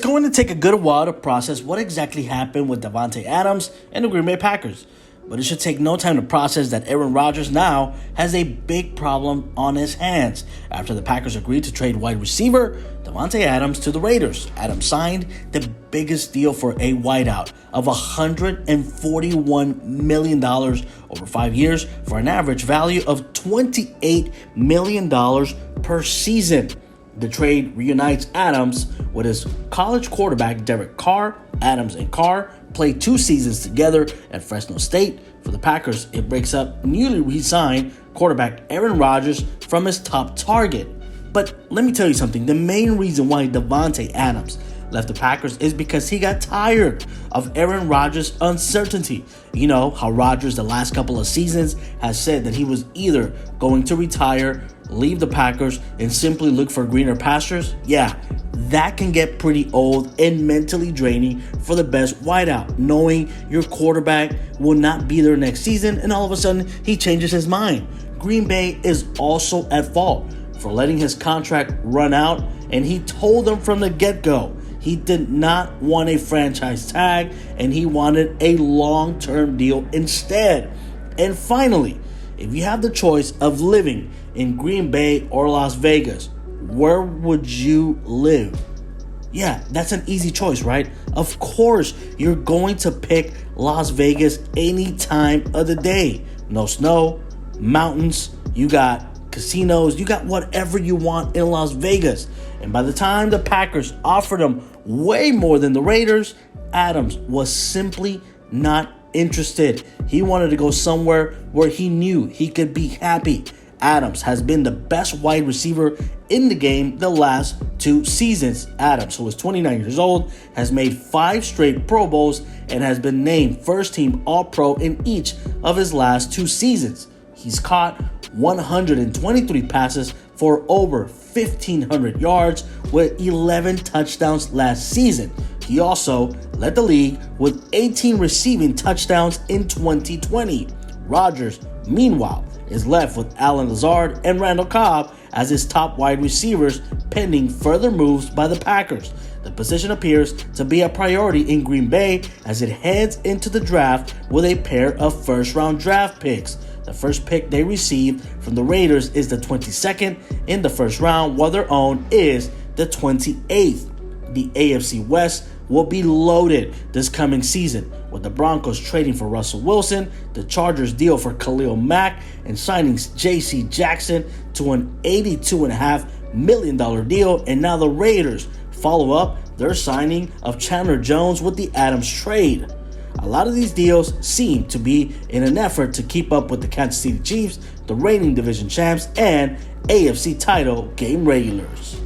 going to take a good while to process what exactly happened with Davante Adams and the Green Bay Packers. But it should take no time to process that Aaron Rodgers now has a big problem on his hands after the Packers agreed to trade wide receiver Davante Adams to the Raiders. Adams signed the biggest deal for a wideout of $141 million over 5 years for an average value of $28 million per season. The trade reunites Adams with his college quarterback Derek Carr. Adams and Carr played 2 seasons together at Fresno State. For the Packers, it breaks up newly re-signed quarterback Aaron Rodgers from his top target. But let me tell you something. The main reason why Davante Adams left the Packers is because he got tired of Aaron Rodgers' uncertainty. You know how Rodgers the last couple of seasons has said that he was either going to retire, leave the Packers, and simply look for greener pastures. Yeah, that can get pretty old and mentally draining for the best wideout, knowing your quarterback will not be there next season and all of a sudden he changes his mind. Green Bay is also at fault for letting his contract run out, and he told them from the get-go he did not want a franchise tag and he wanted a long-term deal instead. And finally, if you have the choice of living in Green Bay or Las Vegas, where would you live? Yeah, that's an easy choice, right? Of course, you're going to pick Las Vegas any time of the day. No snow, mountains, you got casinos, you got whatever you want in Las Vegas. And by the time the Packers offered him way more than the Raiders, Adams was simply not interested. He wanted to go somewhere where he knew he could be happy. Adams has been the best wide receiver in the game the last 2 seasons. Adams, who is 29 years old, has made 5 straight Pro Bowls and has been named first-team All-Pro in each of his last 2 seasons. He's caught 123 passes for over 1,500 yards with 11 touchdowns last season. He also led the league with 18 receiving touchdowns in 2020. Rodgers, meanwhile, is left with Allen Lazard and Randall Cobb as his top wide receivers, pending further moves by the Packers. The position appears to be a priority in Green Bay as it heads into the draft with a pair of first-round draft picks. The first pick they received from the Raiders is the 22nd in the first round, while their own is the 28th. The AFC West will be loaded this coming season, with the Broncos trading for Russell Wilson, the Chargers deal for Khalil Mack, and signing J.C. Jackson to an $82.5 million deal, and now the Raiders follow up their signing of Chandler Jones with the Adams trade. A lot of these deals seem to be in an effort to keep up with the Kansas City Chiefs, the reigning division champs, and AFC title game regulars.